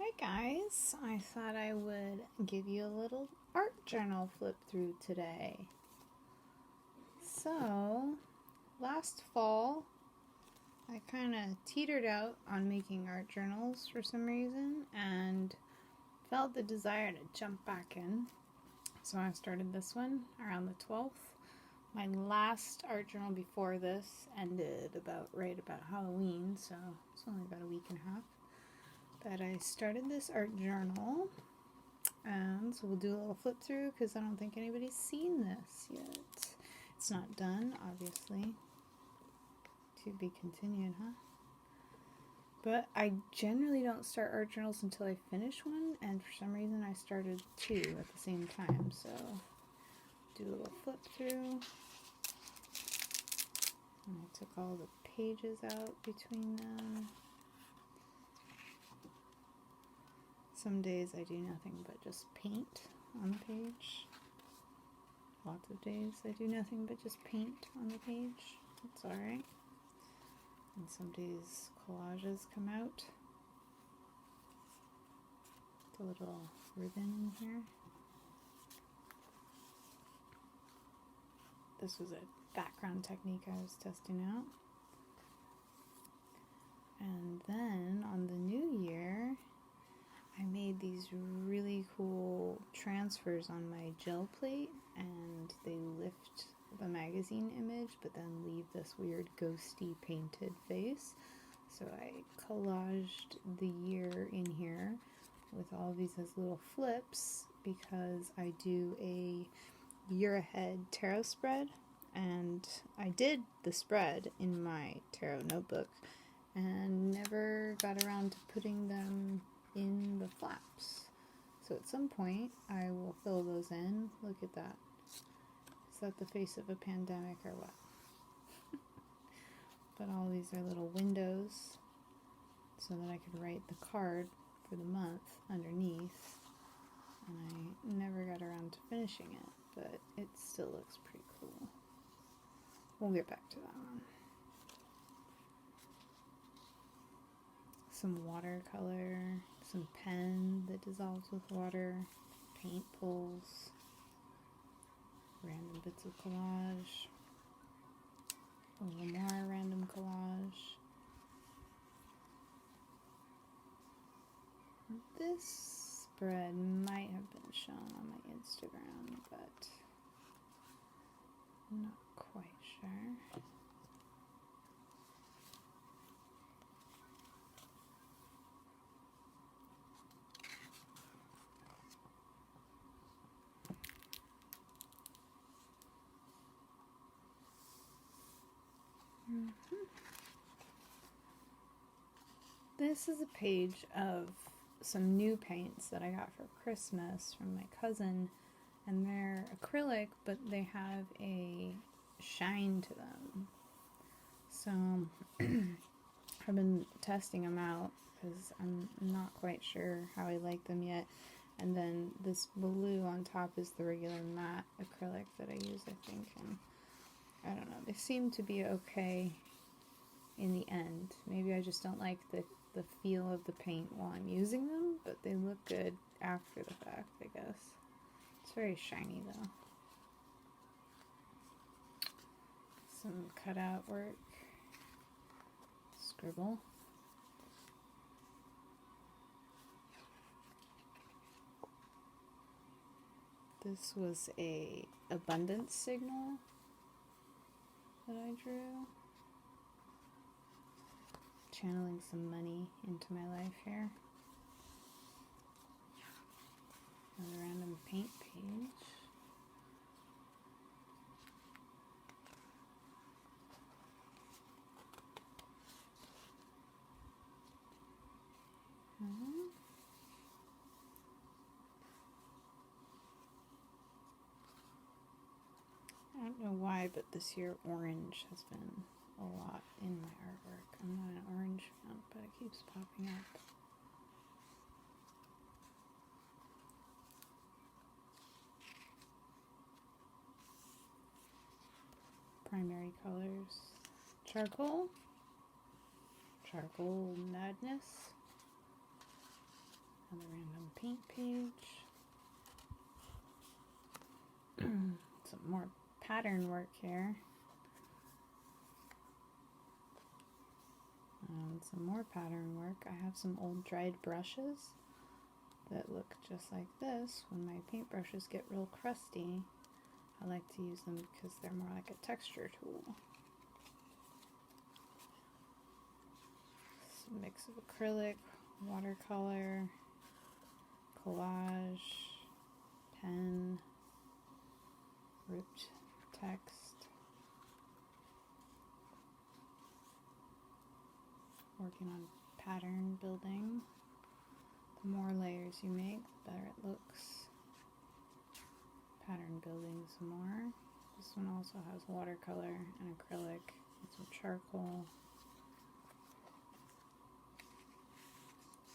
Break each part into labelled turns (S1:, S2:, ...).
S1: Hi guys, I thought I would give you a little art journal flip through today. So, last fall I kind of teetered out on making art journals for some reason and felt the desire to jump back in. So I started this one around the 12th. My last art journal before this ended right about Halloween, so it's only about a week and a half. But I started this art journal, and so we'll do a little flip through because I don't think anybody's seen this yet. It's not done, obviously. To be continued, huh? But I generally don't start art journals until I finish one, and for some reason I started two at the same time, so do a little flip through. And I took all the pages out between them. Some days I do nothing but just paint on the page. Lots of days I do nothing but just paint on the page. That's alright. And some days collages come out. The little ribbon in here. This was a background technique I was testing out. And then on the new year, I made these really cool transfers on my gel plate, and they lift the magazine image but then leave this weird ghosty painted face. So I collaged the year in here with all these as little flips because I do a year ahead tarot spread, and I did the spread in my tarot notebook and never got around to putting them in the flaps. So at some point I will fill those in. Look at that. Is that the face of a pandemic or what? But all these are little windows so that I could write the card for the month underneath. And I never got around to finishing it, but it still looks pretty cool. We'll get back to that one. Some watercolor, some pen that dissolves with water, paint pulls, random bits of collage, a little more random collage. This spread might have been shown on my Instagram, but I'm not quite sure. This is a page of some new paints that I got for Christmas from my cousin, and they're acrylic, but they have a shine to them. So I've been testing them out because I'm not quite sure how I like them yet. And then this blue on top is the regular matte acrylic that I use, I think, and I don't know, they seem to be okay in the end. Maybe I just don't like the feel of the paint while I'm using them, but they look good after the fact, I guess. It's very shiny though. Some cutout work. Scribble. This was a abundance signal that I drew. Channeling some money into my life here. Another random paint page. I don't know why, but this year orange has been a lot in my artwork. I'm not an orange fan, but it keeps popping up. Primary colors. Charcoal madness. Another random paint page. Some more pattern work here. And some more pattern work. I have some old dried brushes that look just like this. When my paintbrushes get real crusty, I like to use them because they're more like a texture tool. It's a mix of acrylic, watercolor, collage, pen, ripped text. Working on pattern building. The more layers you make, the better it looks. Pattern building some more. This one also has watercolor and acrylic and some charcoal.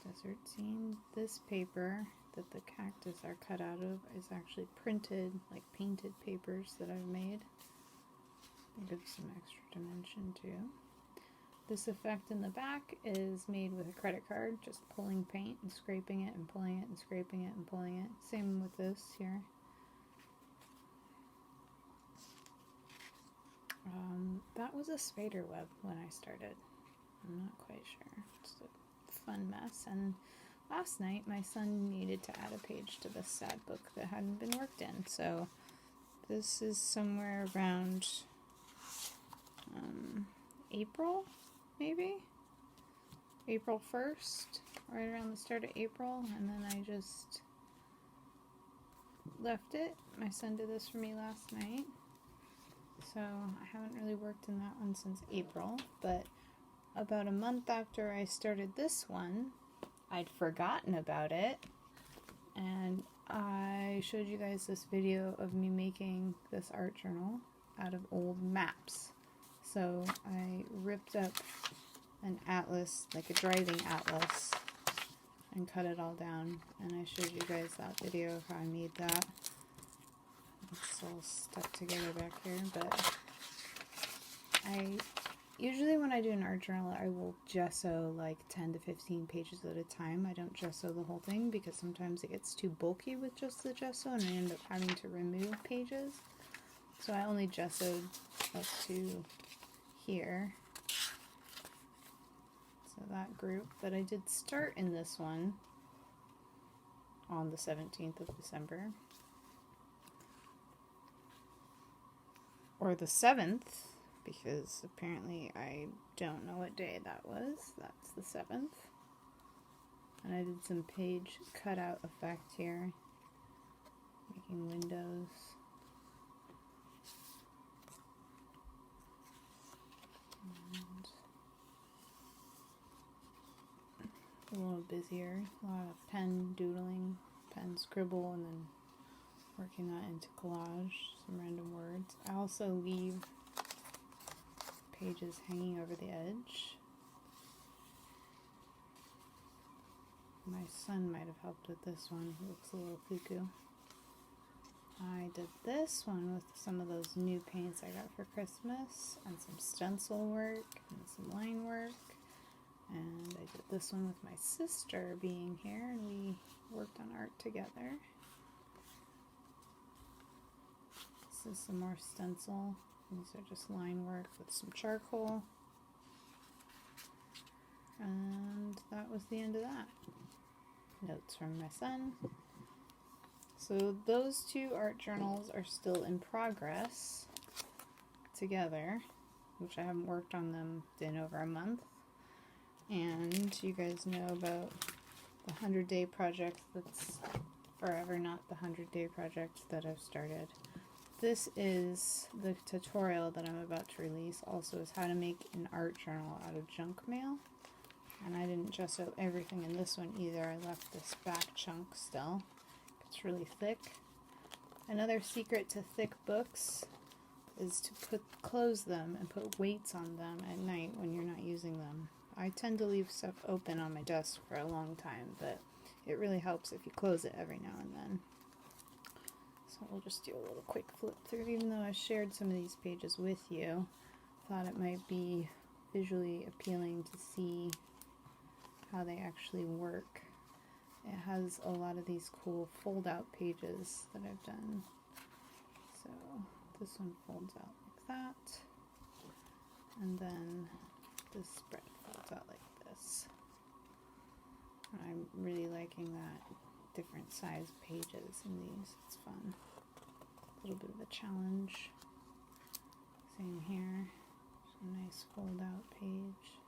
S1: Desert scene. This paper that the cactus are cut out of is actually printed, like painted papers that I've made. It gives some extra dimension too. This effect in the back is made with a credit card, just pulling paint and scraping it and pulling it and scraping it and pulling it. Same with this here. That was a spider web when I started. I'm not quite sure. It's a fun mess. And last night my son needed to add a page to this sad book that hadn't been worked in. So this is somewhere around April, maybe? April 1st, right around the start of April. And then I just left it. My son did this for me last night. So I haven't really worked in that one since April, but about a month after I started this one, I'd forgotten about it, and I showed you guys this video of me making this art journal out of old maps. So I ripped up an atlas, like a driving atlas, and cut it all down, and I showed you guys that video of how I made that. It's all stuck together back here, but usually when I do an art journal, I will gesso like 10 to 15 pages at a time. I don't gesso the whole thing because sometimes it gets too bulky with just the gesso and I end up having to remove pages. So I only gessoed up to here. So that group, but I did start in this one on the 17th of December. Or the 7th, because apparently I don't know what day that was. That's the 7th. And I did some page cutout effect here, making windows. And a little busier, a lot of pen doodling, pen scribble, and then working that into collage, some random words. I also leave pages hanging over the edge. My son might have helped with this one. He looks a little cuckoo. I did this one with some of those new paints I got for Christmas, and some stencil work, and some line work. And I did this one with my sister being here, and we worked on art together. This is some more stencil. These are just line work with some charcoal. And that was the end of that. Notes from my son. So those two art journals are still in progress together, which I haven't worked on them in over a month. And you guys know about the 100-day project that's forever not the 100-day project that I've started. This is the tutorial that I'm about to release, also is how to make an art journal out of junk mail. And I didn't gesso everything in this one either. I left this back chunk still. It's really thick. Another secret to thick books is to close them and put weights on them at night when you're not using them. I tend to leave stuff open on my desk for a long time, but it really helps if you close it every now and then. So we'll just do a little quick flip through, even though I shared some of these pages with you. Thought it might be visually appealing to see how they actually work it has a lot of these cool fold-out pages that I've done. So this one folds out like that, and then this spread folds out like this. And I'm really liking that different size pages in these. It's fun. A little bit of a challenge. Same here. There's a nice fold-out page.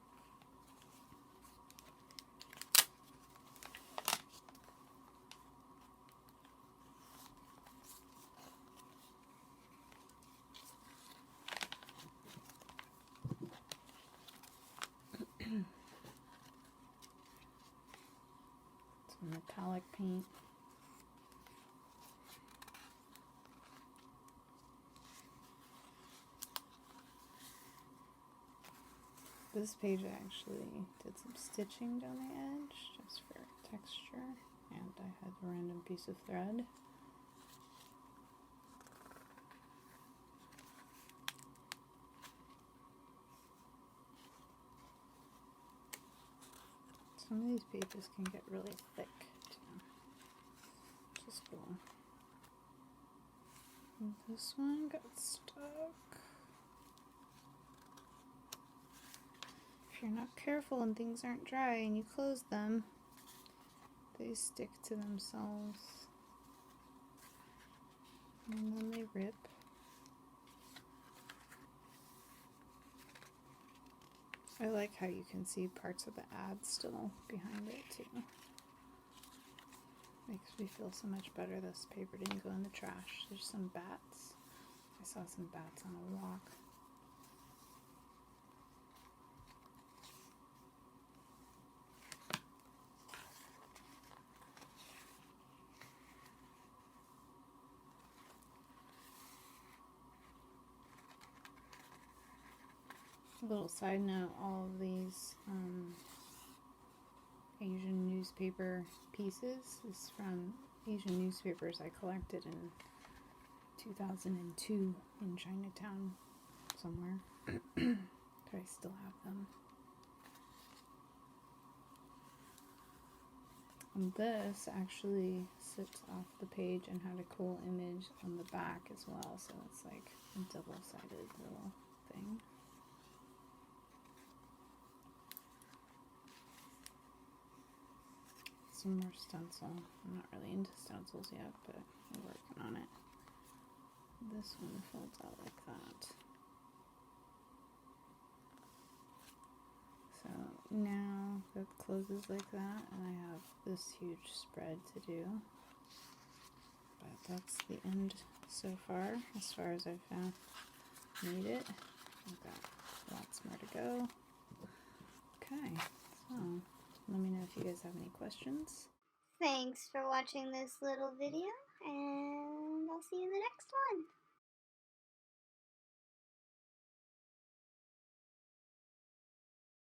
S1: Some metallic paint. This page I actually did some stitching down the edge just for texture, and I had a random piece of thread. Some of these pages can get really thick too, which is cool. And this one got stuck. If you're not careful and things aren't dry and you close them, they stick to themselves and then they rip. I like how you can see parts of the ad still behind it too. Makes me feel so much better this paper didn't go in the trash. There's some bats. I saw some bats on a walk. A little side note, all of these Asian newspaper pieces is from Asian newspapers I collected in 2002 in Chinatown somewhere. But I still have them. And this actually sits off the page and had a cool image on the back as well, so it's like a double-sided little thing. Some more stencil. I'm not really into stencils yet, but I'm working on it. This one folds out like that. So now that closes like that, and I have this huge spread to do. But that's the end so far as I've made it. I've got lots more to go. Okay, so let me know if you guys have any questions.
S2: Thanks for watching this little video, and I'll see you in the next one.